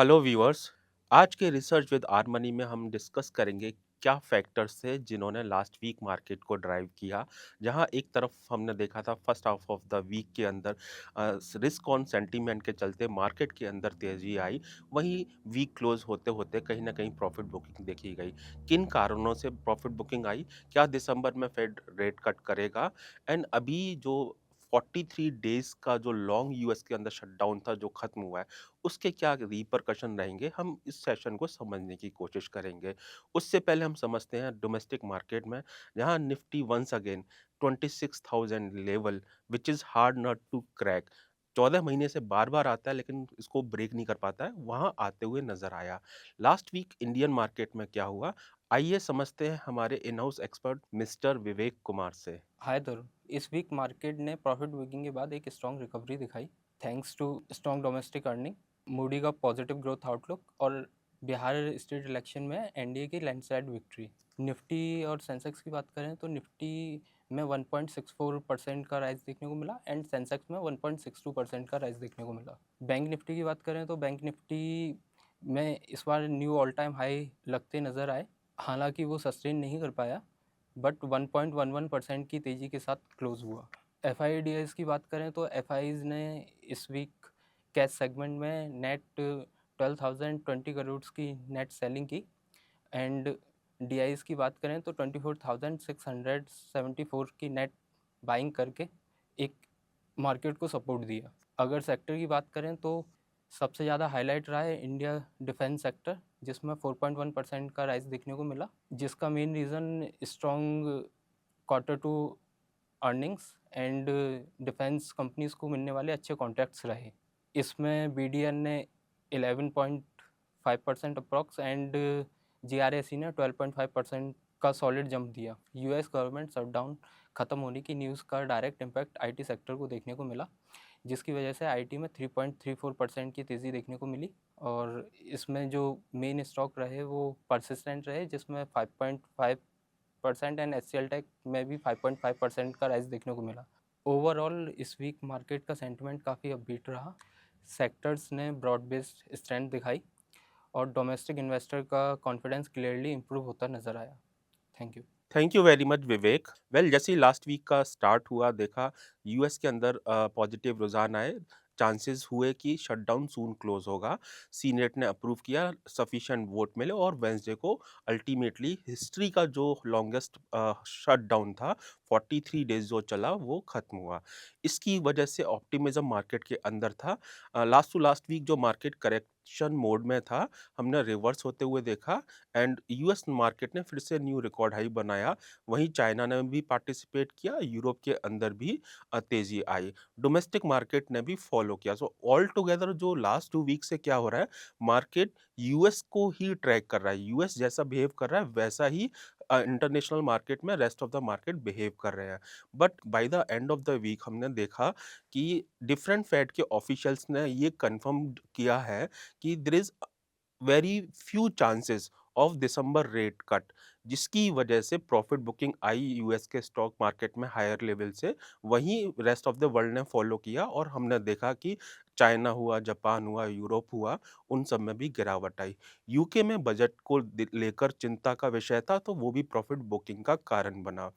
Hello viewers. आज के research with are money में हम डिस्कस करेंगे क्या फैक्टर्स थे जिन्होंने लास्ट वीक मार्केट को ड्राइव किया। जहां एक तरफ हमने देखा था first half of the week के अंदर रिस्क ऑन सेंटीमेंट के चलते मार्केट के अंदर तेजी आई। वहीं वीक क्लोज होते होते कहीं ना कहीं प्रॉफिट बुकिंग देखी गई। किन कारणों से प्रॉफिट बुकिंग आई, क्या दिसंबर में फेड रेट कट करेगा, एंड अभी जो 43 डेज का जो लॉन्ग यूएस के अंदर शटडाउन था जो खत्म हुआ है, उसके क्या रिपरकशन रहेंगे, हम इस सेशन को समझने की कोशिश करेंगे। उससे पहले हम समझते हैं डोमेस्टिक मार्केट में, जहां Nifty once again 26,000 level which is hard nut to crack. 14 महीने से बार बार आता है लेकिन इसको ब्रेक नहीं कर पाता है, वहां आते हुए नजर आया। लास्ट वीक इंडियन मार्केट में क्या हुआ, आइए समझते हैं हमारे in house expert mister Vivek Kumar से। हाय तरुण। इस वीक मार्केट ने प्रॉफिट बुकिंग के बाद एक स्ट्रॉन्ग रिकवरी दिखाई thanks to strong domestic earning, Moody का पॉजिटिव ग्रोथ आउटलुक और बिहार स्टेट इलेक्शन में एनडीए की लैंडस्लाइड विक्ट्री। निफ्टी और सेंसेक्स की बात करें तो निफ्टी में 1.64% का राइज देखने को मिला एंड सेंसेक्स में 1.62% का राइज देखने को मिला। बैंक निफ्टी की बात करें तो बैंक निफ्टी में इस बार न्यू ऑल टाइम हाई लगते नज़र आए, हालांकि वो सस्टेन नहीं कर पाया बट 1.11% की तेज़ी के साथ क्लोज हुआ। एफ की बात करें तो एफ ने इस वीक कैश सेगमेंट में नेट 12,020 करोड़ की नेट सेलिंग की एंड डी की बात करें तो 24,674 की नेट बाइंग करके एक मार्केट को सपोर्ट दिया। अगर सेक्टर की बात करें तो सबसे ज़्यादा हाईलाइट रहा है इंडिया डिफेंस सेक्टर, जिसमें 4.1% का राइज देखने को मिला, जिसका main reason strong quarter two earnings and defence companies को मिलने वाले अच्छे कॉन्ट्रैक्ट्स रहे। इसमें बी ने 11.5% अप्रॉक्स एंड जी ने 12.5% का सॉलिड जंप दिया। यूएस गवर्नमेंट शटडाउन ख़त्म होने की न्यूज़ का डायरेक्ट इम्पैक्ट आईटी सेक्टर को देखने को मिला, जिसकी वजह से आईटी में 3.34% की तेज़ी देखने को मिली और इसमें जो मेन स्टॉक रहे वो परसिस्टेंट रहे, जिसमें 5.5% एंड एच टेक में भी 5.5% का राइज देखने को मिला। ओवरऑल इस वीक मार्केट का सेंटिमेंट काफ़ी अपबीट रहा, सेक्टर्स ने ब्रॉड बेस्ड स्ट्रेंथ दिखाई और डोमेस्टिक इन्वेस्टर का कॉन्फिडेंस क्लियरली इंप्रूव होता नजर आया। Thank you. Thank you very much Vivek. Well, जैसे ही लास्ट वीक का स्टार्ट हुआ देखा यूएस के अंदर पॉजिटिव रुझान आए, चांसेस हुए कि शटडाउन सून क्लोज होगा। सीनेट ने अप्रूव किया, सफिशिएंट वोट मिले और वेंसडे को अल्टीमेटली हिस्ट्री का जो लॉन्गेस्ट शटडाउन था 43 डेज जो चला वो खत्म हुआ। इसकी वजह से ऑप्टिमिज्म मार्केट के अंदर था। लास्ट टू लास्ट वीक जो मार्केट करेक्शन मोड में था, हमने रिवर्स होते हुए देखा एंड यूएस मार्केट ने फिर से न्यू रिकॉर्ड हाई बनाया। वहीं चाइना ने भी पार्टिसिपेट किया, यूरोप के अंदर भी तेजी आई, डोमेस्टिक मार्केट ने भी फॉलो किया। सो ऑल टुगेदर जो लास्ट 2 वीक से क्या हो रहा है, मार्केट यूएस को ही ट्रैक कर रहा है, यूएस जैसा बिहेव कर रहा है वैसा ही इंटरनेशनल मार्केट में rest of the market behave कर रहे हैं। But by the end of the week हमने देखा कि डिफरेंट फेड के ऑफिशियल्स ने ये कंफर्म किया है कि there is very few chances of December rate cut, जिसकी वजह से प्रॉफिट बुकिंग आई यूएस के स्टॉक मार्केट में हायर लेवल से। वहीं रेस्ट ऑफ द वर्ल्ड ने फॉलो किया और हमने देखा कि चाइना हुआ, जापान हुआ, यूरोप हुआ, उन सब में भी गिरावट आई। यूके में बजट को लेकर चिंता का विषय था तो वो भी प्रॉफिट बुकिंग का कारण बना।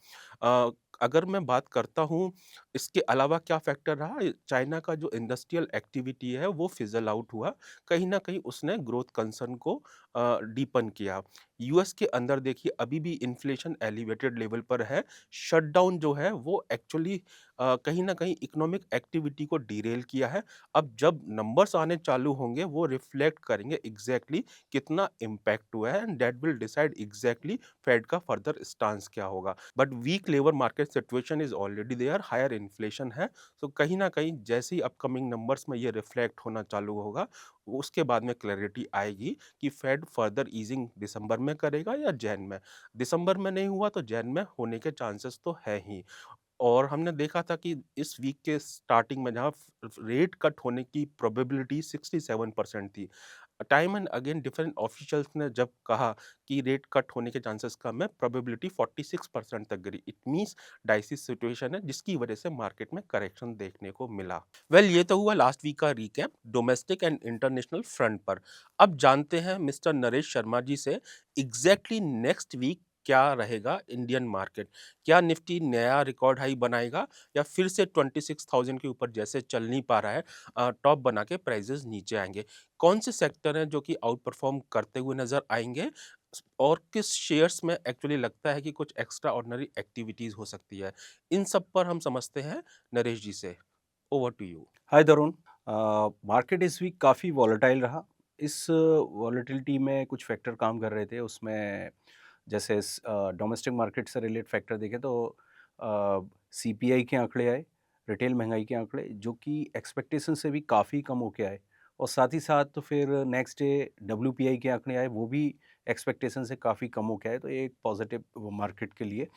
अगर मैं बात करता हूँ इसके अलावा क्या फैक्टर रहा, चाइना का जो इंडस्ट्रियल एक्टिविटी है वो फिजल आउट हुआ, कहीं न कहीं उसने ग्रोथ कंसर्न को डीपन किया। यूएस के अंदर देखिए अभी भी इन्फ्लेशन एलिवेटेड लेवल पर है। शटडाउन जो है वो एक्चुअली कहीं न कहीं इकोनॉमिक एक्टिविटी को डिरेल किया है। अब जब नंबर्स आने चालू होंगे वो रिफ्लेक्ट करेंगे एग्ज़ैक्टली कितना इम्पैक्ट हुआ है and that will decide exactly Fed का फर्दर स्टांस क्या होगा। But weak labour market situation is already there, higher inflation है। सो कहीं न कहीं जैसे ही अपकमिंग नंबर्स में ये रिफ्लेक्ट होना चालू होगा, उसके बाद में क्लैरिटी आएगी कि फेड फर्दर ईजिंग दिसंबर में करेगा या जैन में। दिसंबर में नहीं हुआ तो जैन में होने के चांसेस तो है ही। और हमने देखा था कि इस वीक के स्टार्टिंग में जहाँ रेट कट होने की प्रोबेबिलिटी 67% थी। Time and again different officials ने जब कहा कि रेट कट होने के चांसेस कम है, प्रोबेबिलिटी 46% तक गिरी। इट मीन्स डाइसी सिचुएशन है जिसकी वजह से मार्केट में करेक्शन देखने को मिला। ये तो हुआ लास्ट वीक का recap domestic and international front पर। अब जानते हैं मिस्टर नरेश शर्मा जी से एग्जैक्टली नेक्स्ट वीक क्या रहेगा इंडियन मार्केट। क्या निफ्टी नया रिकॉर्ड हाई बनाएगा या फिर से 26,000 के ऊपर जैसे चल नहीं पा रहा है, टॉप बना के प्राइजेस नीचे आएंगे। कौन से सेक्टर हैं जो कि आउट परफॉर्म करते हुए नजर आएंगे और किस शेयर्स में एक्चुअली लगता है कि कुछ एक्स्ट्रा ऑर्डिनरी एक्टिविटीज हो सकती है, इन सब पर हम समझते हैं नरेश जी से। Over to you. Hi Tarun. Market इस वीक काफ़ी वॉलेटाइल रहा। इस वॉलेटिलिटी में कुछ फैक्टर काम कर रहे थे उसमें, जैसे डोमेस्टिक मार्केट से रिलेटेड फैक्टर देखें तो सीपीआई के आंकड़े आए, रिटेल महंगाई के आंकड़े जो कि एक्सपेक्टेशन से भी काफ़ी कम होके आए, और साथ ही साथ तो फिर नेक्स्ट डे डब्ल्यूपीआई के आंकड़े आए, वो भी एक्सपेक्टेशन से काफ़ी कम होके आए, तो ये एक पॉजिटिव मार्केट के लिए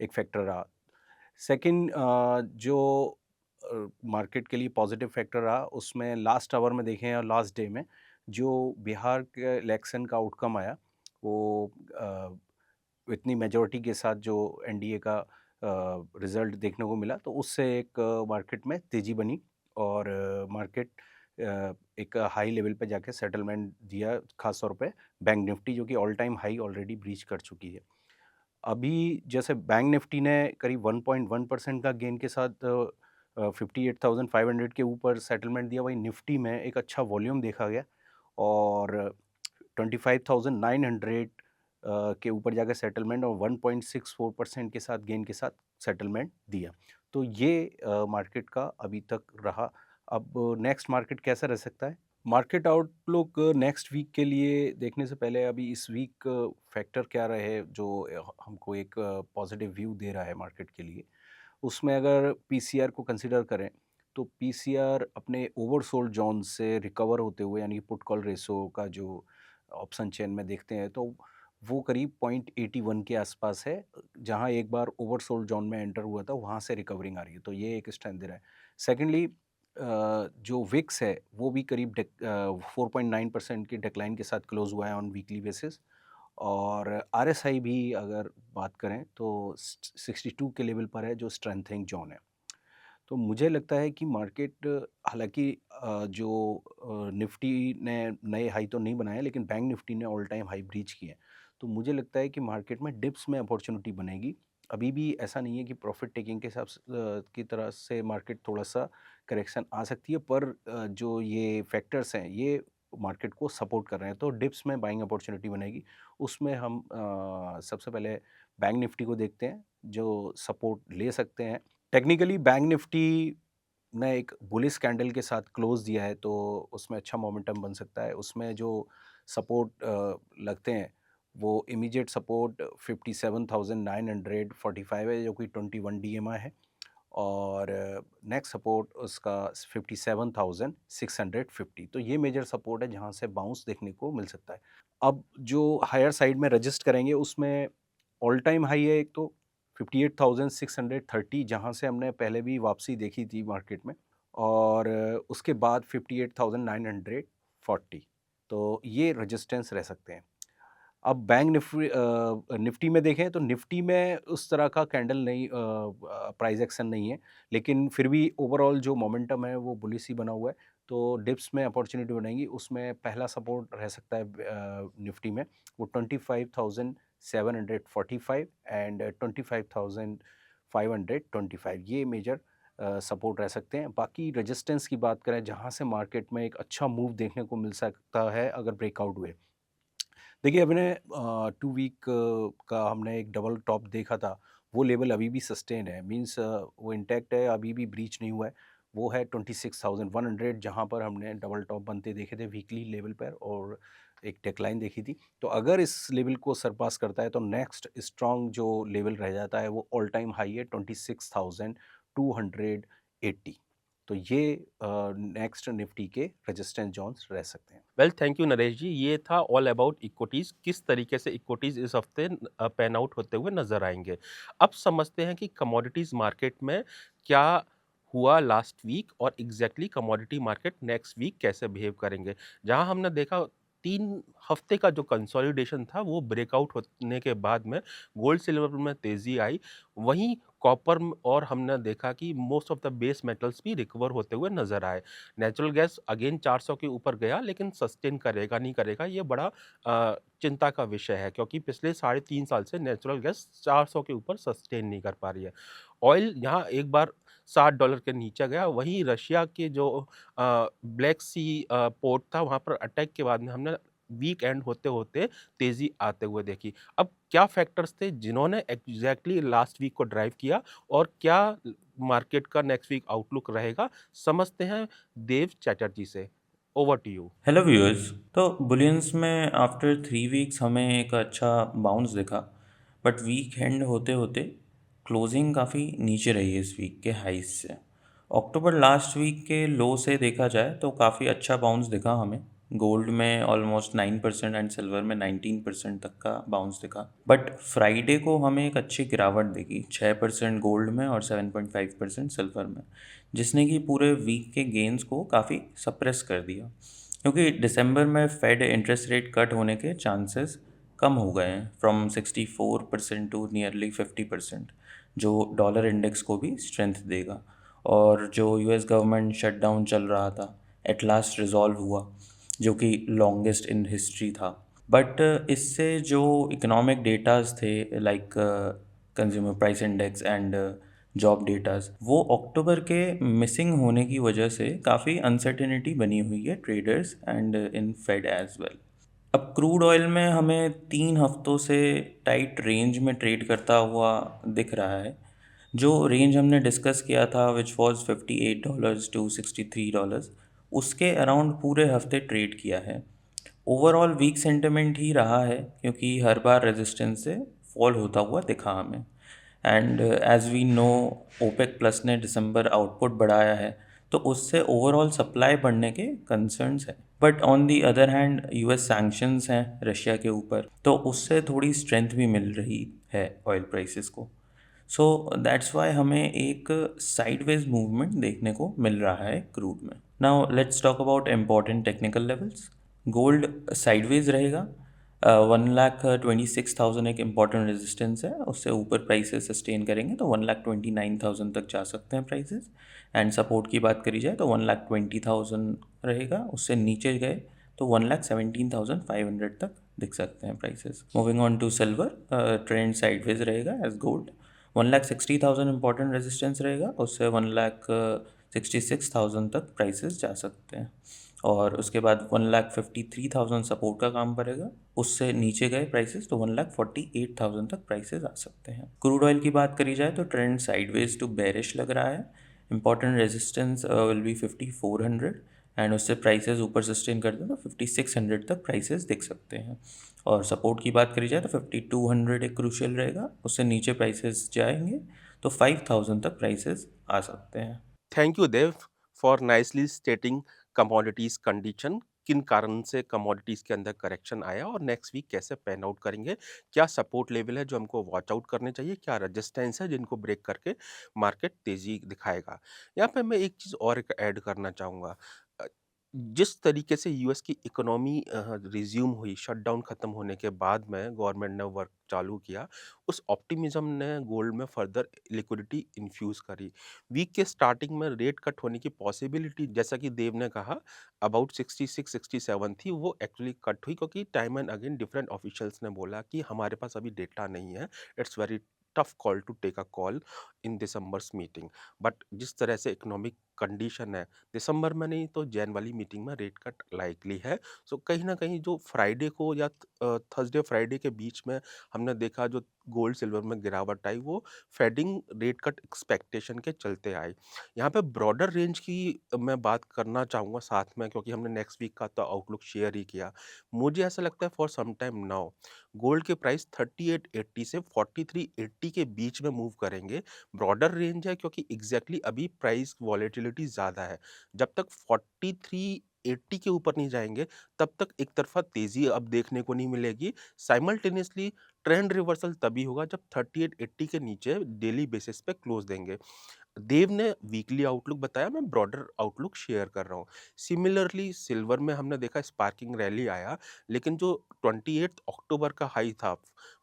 एक फैक्टर रहा। सेकंड जो मार्केट के लिए पॉजिटिव फैक्टर रहा उसमें लास्ट आवर में देखें और लास्ट डे में जो बिहार के इलेक्शन का आउटकम आया, वो इतनी मेजॉरिटी के साथ जो एनडीए का रिजल्ट देखने को मिला, तो उससे एक मार्केट में तेज़ी बनी और मार्केट एक हाई लेवल पे जाके सेटलमेंट दिया, खास तौर पे बैंक निफ्टी जो कि all time high already breach कर चुकी है। अभी जैसे बैंक निफ्टी ने करीब 1.1% का गेन के साथ 58,500 के ऊपर सेटलमेंट दिया, वहीं निफ्टी में एक अच्छा वॉल्यूम देखा गया और 25,900 के ऊपर जाकर सेटलमेंट और 1.64% के साथ गेन के साथ सेटलमेंट दिया। तो ये मार्केट का अभी तक रहा। अब नेक्स्ट मार्केट कैसा रह सकता है? मार्केट आउटलुक नेक्स्ट वीक के लिए देखने से पहले अभी इस वीक फैक्टर क्या रहे जो हमको एक पॉजिटिव व्यू दे रहा है मार्केट के लिए। उसमें अगर पीसीआर को कंसीडर करें तो पीसीआर अपने ओवरसोल्ड जोन से रिकवर होते हुए, यानी पुट कॉल रेशो का जो ऑप्शन चेन में देखते हैं, तो वो करीब 0.81 के आसपास है, जहां एक बार ओवरसोल्ड जोन में एंटर हुआ था वहां से रिकवरिंग आ रही है, तो ये एक स्ट्रेंथ दे रहा है। सेकेंडली जो विक्स है वो भी करीब 4.9% की डिक्लाइन के साथ क्लोज हुआ है ऑन वीकली बेसिस, और आरएसआई भी अगर बात करें तो 62 के लेवल पर है जो स्ट्रेंथनिंग जोन है। तो मुझे लगता है कि मार्केट, हालांकि जो निफ्टी ने नए हाई तो नहीं बनाए, लेकिन बैंक निफ्टी ने ऑल टाइम हाई ब्रीच किए हैं, तो मुझे लगता है कि मार्केट में डिप्स में अपॉर्चुनिटी बनेगी। अभी भी ऐसा नहीं है कि प्रॉफिट टेकिंग के हिसाब से की तरह से मार्केट थोड़ा सा करेक्शन आ सकती है, पर जो ये फैक्टर्स हैं ये मार्केट को सपोर्ट कर रहे हैं, तो डिप्स में बाइंग अपॉर्चुनिटी बनेगी। उसमें हम सबसे पहले बैंक निफ्टी को देखते हैं जो सपोर्ट ले सकते हैं। टेक्निकली बैंक निफ्टी ने एक बुलिश कैंडल के साथ क्लोज दिया है, तो उसमें अच्छा मोमेंटम बन सकता है। उसमें जो सपोर्ट लगते हैं वो इमीडिएट सपोर्ट 57,945 है जो कि 21 डीएमआई है, और नेक्स्ट सपोर्ट उसका 57,650, तो ये मेजर सपोर्ट है जहाँ से बाउंस देखने को मिल सकता है। अब जो हायर साइड में रजिस्ट करेंगे उसमें ऑल टाइम हाई है एक तो 58,630, जहाँ से हमने पहले भी वापसी देखी थी मार्केट में, और उसके बाद 58,940, तो ये रेजिस्टेंस रह सकते हैं। अब बैंक निफ्टी में देखें तो निफ्टी में उस तरह का कैंडल नहीं, प्राइस एक्शन नहीं है, लेकिन फिर भी ओवरऑल जो मोमेंटम है वो बुलिश ही बना हुआ है, तो डिप्स में अपॉर्चुनिटी बनेगी। उसमें पहला सपोर्ट रह सकता है निफ्टी में, वो 25,745 एंड 25,525, ये मेजर सपोर्ट रह सकते हैं। बाकी रेजिस्टेंस की बात करें जहाँ से मार्केट में एक अच्छा मूव देखने को मिल सकता है अगर ब्रेकआउट हुए, देखिए हमने 2 वीक का हमने एक डबल टॉप देखा था, वो लेवल अभी भी सस्टेन है, मीन्स वो इंटैक्ट है, अभी भी ब्रीच नहीं हुआ है। वो है 26,100, जहाँ पर हमने डबल टॉप बनते देखे थे वीकली लेवल पर, और एक डेक्लाइन देखी थी। तो अगर इस लेवल को सरपास करता है तो नेक्स्ट स्ट्रॉन्ग जो लेवल रह जाता है वो ऑल टाइम हाई है 26,280। तो ये नेक्स्ट निफ्टी के रेजिस्टेंस जोन्स रह सकते हैं। वेल थैंक यू नरेश जी, ये था ऑल अबाउट इक्विटीज़, किस तरीके से इक्विटीज़ इस हफ्ते पैन आउट होते हुए नज़र आएँगे। अब समझते हैं कि कमोडिटीज़ मार्केट में क्या हुआ लास्ट वीक और exactly commodity market next week कैसे बिहेव करेंगे। जहाँ हमने देखा 3 हफ्ते का जो कंसोलिडेशन था वो ब्रेकआउट होने के बाद में गोल्ड सिल्वर में तेज़ी आई। वहीं कॉपर और हमने देखा कि most of the base metals भी रिकवर होते हुए नज़र आए। नेचुरल गैस अगेन 400 के ऊपर गया, लेकिन सस्टेन करेगा नहीं करेगा ये बड़ा चिंता का विषय है, क्योंकि पिछले साढ़े 3 साल से नेचुरल गैस 400 के ऊपर सस्टेन नहीं कर पा रही है। ऑयल यहाँ एक बार $60 के नीचे गया, वहीं रशिया के जो ब्लैक सी पोर्ट था वहाँ पर अटैक के बाद में हमने वीक एंड होते-होते तेज़ी आते हुए देखी। अब क्या फैक्टर्स थे जिन्होंने एग्ज़ैक्टली लास्ट वीक को ड्राइव किया और क्या मार्केट का नेक्स्ट वीक आउटलुक रहेगा, समझते हैं देव चैटर्जी से। Over to you. Hello viewers. तो बुलियंस में आफ्टर 3 वीक्स हमें एक अच्छा बाउंस दिखा, बट वीक एंड होते होते क्लोजिंग काफ़ी नीचे रही है इस वीक के हाइस से। अक्टूबर लास्ट वीक के लो से देखा जाए तो काफ़ी अच्छा बाउंस दिखा हमें। गोल्ड में ऑलमोस्ट 9% एंड सिल्वर में 19% तक का बाउंस दिखा, बट फ्राइडे को हमें एक अच्छी गिरावट दिखी 6% गोल्ड में और 7.5% सिल्वर में, जिसने कि पूरे वीक के गेंस को काफ़ी सप्रेस कर दिया, क्योंकि दिसंबर में फेड इंटरेस्ट रेट कट होने के चांसेस कम हो गए हैं फ्रॉम 64% टू नियरली 50%, जो डॉलर इंडेक्स को भी स्ट्रेंथ देगा। और जो यूएस गवर्नमेंट शटडाउन चल रहा था एट लास्ट रिजॉल्व हुआ, जो कि लॉन्गेस्ट इन हिस्ट्री था। बट इससे जो इकोनॉमिक डेटाज थे like consumer price index and job datas, वो अक्टूबर के मिसिंग होने की वजह से काफ़ी अनसर्टेनिटी बनी हुई है traders and in Fed as well. अब क्रूड ऑयल में हमें 3 हफ्तों से टाइट रेंज में ट्रेड करता हुआ दिख रहा है। जो रेंज हमने डिस्कस किया था विच वॉज $58 टू $63, उसके अराउंड पूरे हफ्ते ट्रेड किया है। ओवरऑल वीक सेंटिमेंट ही रहा है, क्योंकि हर बार रेजिस्टेंस से फॉल होता हुआ दिखा हमें। And as we know, OPEC plus ने दिसंबर आउटपुट बढ़ाया है, तो उससे ओवरऑल सप्लाई बढ़ने के कंसर्न्स हैं। But on the other hand US sanctions हैं रशिया के ऊपर, तो उससे थोड़ी स्ट्रेंथ भी मिल रही है ऑयल प्राइसेस को। सो दैट्स वाई हमें एक साइडवेज मूवमेंट देखने को मिल रहा है क्रूड में। Now let's talk about important technical levels. Gold sideways रहेगा। 1,26,000 एक इम्पॉर्टेंट रेजिस्टेंस है, उससे ऊपर प्राइसेस सस्टेन करेंगे तो 1,29,000 तक जा सकते हैं प्राइसेस। एंड सपोर्ट की बात करी जाए तो 1,20,000 रहेगा, उससे नीचे गए तो 1,17,500 तक दिख सकते हैं prices. Moving on to silver, trend sideways रहेगा एज गोल्ड। 1,60,000 इंपॉर्टेंट रेजिस्टेंस रहेगा, उससे 1,66,000 तक प्राइसेस जा सकते हैं। और उसके बाद 1,53,000 सपोर्ट का काम करेगा, उससे नीचे गए प्राइसेस तो 1,48,000 तक प्राइसेस आ सकते हैं। क्रूड ऑयल की बात करी जाए तो ट्रेंड साइडवेज टू बेरिश लग रहा है। Important resistance will be 5,400 and उससे प्राइसेस ऊपर सस्टेन करते हैं तो 5,600 तक प्राइसेस दिख सकते हैं। और सपोर्ट की बात करी जाए तो 5,200 एक क्रूशियल रहेगा, उससे नीचे प्राइसेस जाएंगे तो 5,000 तक प्राइसेस आ सकते हैं। Thank you Dev for nicely stating commodities condition, किन कारण से कमोडिटीज के अंदर करेक्शन आया और नेक्स्ट वीक कैसे पैन आउट करेंगे, क्या सपोर्ट लेवल है जो हमको वॉच आउट करने चाहिए, क्या रेजिस्टेंस है जिनको ब्रेक करके मार्केट तेजी दिखाएगा। यहाँ पे मैं एक चीज़ और ऐड करना चाहूँगा। अ, जिस तरीके से यूएस की इकोनॉमी रिज्यूम हुई शटडाउन खत्म होने के बाद में गवर्नमेंट ने वर्क चालू किया, उस ऑप्टिमिज्म ने गोल्ड में फर्दर लिक्विडिटी इन्फ्यूज करी। वीक के स्टार्टिंग में रेट कट होने की पॉसिबिलिटी, जैसा कि देव ने कहा, अबाउट 66-67 थी, वो एक्चुअली कट हुई क्योंकि time and again different officials ने बोला कि हमारे पास अभी डेटा नहीं है, it's very tough call to take a call in December's meeting. But जिस तरह से इकोनॉमिक कंडीशन है, दिसंबर में नहीं तो जैन वाली मीटिंग में रेट कट लाइकली है। सो कहीं ना कहीं जो फ्राइडे को या थर्सडे फ्राइडे के बीच में हमने देखा जो गोल्ड सिल्वर में गिरावट आई, वो फेडिंग रेट कट एक्सपेक्टेशन के चलते आई। यहाँ पे ब्रॉडर रेंज की मैं बात करना चाहूँगा साथ में, क्योंकि हमने नेक्स्ट वीक का तो आउटलुक शेयर ही किया। मुझे ऐसा लगता है for some time now gold के प्राइस 3880 से 4380 के बीच में मूव करेंगे। ब्रॉडर रेंज है क्योंकि एग्जैक्टली अभी प्राइस वॉलेटिलिटी वोलेटिलिटी ज़्यादा है। जब तक 4380 के ऊपर नहीं जाएँगे, तब तक एक तरफ़ा तेज़ी अब देखने को नहीं मिलेगी। साइमल्टेनियसली ट्रेंड रिवर्सल तभी होगा जब 3880 के नीचे डेली बेसिस पे क्लोज़ देंगे। देव ने वीकली आउटलुक बताया, मैं ब्रॉडर आउटलुक शेयर कर रहा हूँ। सिमिलरली सिल्वर में हमने देखा स्पार्किंग रैली आया, लेकिन जो 28 अक्टूबर का हाई था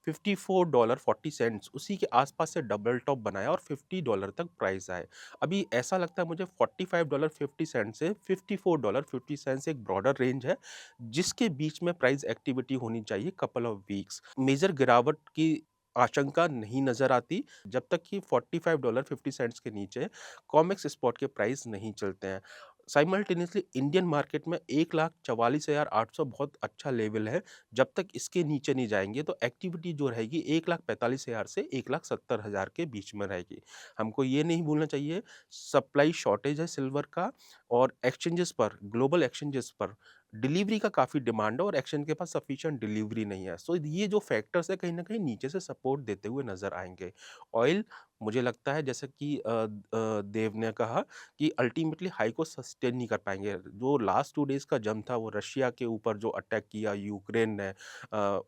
$54.40 उसी के आसपास से डबल टॉप बनाया और $50 तक प्राइस आए। अभी ऐसा लगता है मुझे $45.50 से $54.50 एक ब्रॉडर रेंज है, जिसके बीच में प्राइस एक्टिविटी होनी चाहिए कपल ऑफ वीक्स। मेजर गिरावट की आशंका नहीं नज़र आती जब तक कि $45.50 के नीचे कॉमेक्स स्पॉट के प्राइस नहीं चलते हैं। साइमल्टेनियसली इंडियन मार्केट में 1,44,800 बहुत अच्छा लेवल है। जब तक इसके नीचे नहीं जाएँगे तो एक्टिविटी जो रहेगी 1,45,000 से 1,70,000 के बीच में रहेगी। हमको ये नहीं भूलना चाहिए, सप्लाई शॉर्टेज है सिल्वर का और एक्सचेंजेस पर, ग्लोबल एक्सचेंजेस पर डिलीवरी का काफ़ी डिमांड है और एक्सचेंज के पास सफिशिएंट डिलीवरी नहीं है। सो ये जो फैक्टर्स है कहीं न कहीं नीचे से सपोर्ट देते हुए नज़र आएँगे। ऑयल मुझे लगता है जैसे कि देव ने कहा कि अल्टीमेटली हाई को सस्टेन नहीं कर पाएँगे। जो लास्ट 2 डेज़ का जंप था वो रशिया के ऊपर जो अटैक किया यूक्रेन ने,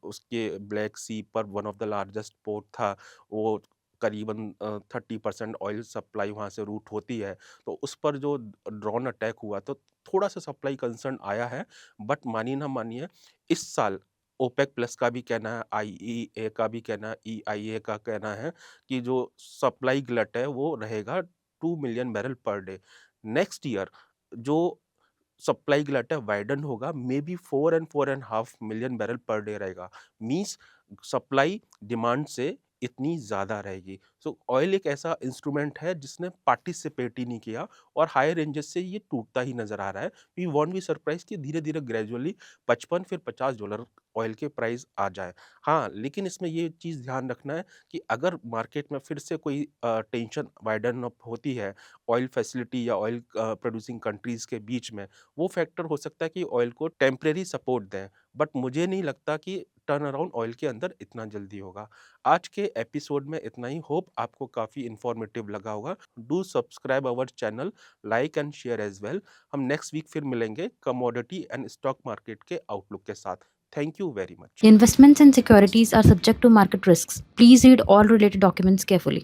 उसके ब्लैक सी पर one of the largest port था, वो करीबन 30% ऑयल सप्लाई वहाँ से रूट होती है। तो उस पर जो ड्रोन अटैक हुआ तो थोड़ा-सा सप्लाई कंसर्न आया है, बट मानिए ना मानिए इस साल ओपेक प्लस का भी कहना है, आईईए का भी कहना है, ईआईए का कहना है कि जो सप्लाई ग्लट है वो रहेगा 2 million barrel per day. Next year जो सप्लाई ग्लट है वाइडन होगा, may be 4 and 4.5 million barrel per day रहेगा। मीन्स सप्लाई डिमांड से इतनी ज़्यादा रहेगी। सो ऑयल एक ऐसा इंस्ट्रूमेंट है जिसने पार्टिसिपेट ही नहीं किया और हायर रेंजेस से ये टूटता ही नज़र आ रहा है। वी वोंट बी सरप्राइज़ कि धीरे-धीरे ग्रेजुअली 55 फिर $50 ऑयल के प्राइस आ जाएँ। हाँ, लेकिन इसमें ये चीज़ ध्यान रखना है कि अगर मार्केट में फिर से कोई टेंशन वाइडन अप होती है ऑयल फैसिलिटी या ऑयल प्रोड्यूसिंग कंट्रीज़ के बीच में, वो फैक्टर हो सकता है कि ऑयल को टेम्परेरी सपोर्ट दें। बट मुझे नहीं लगता कि टर्न अराउंड ऑयल के अंदर इतना जल्दी होगा। आज के एपिसोड में इतना ही। होप आपको काफ़ी इन्फॉर्मेटिव लगा होगा। Do subscribe our channel, like and share as well. हम नेक्स्ट वीक फिर मिलेंगे कमोडिटी एंड स्टॉक मार्केट के आउटलुक के साथ। Thank you very much. Investments in securities are subject to market risks. Please read all related documents carefully.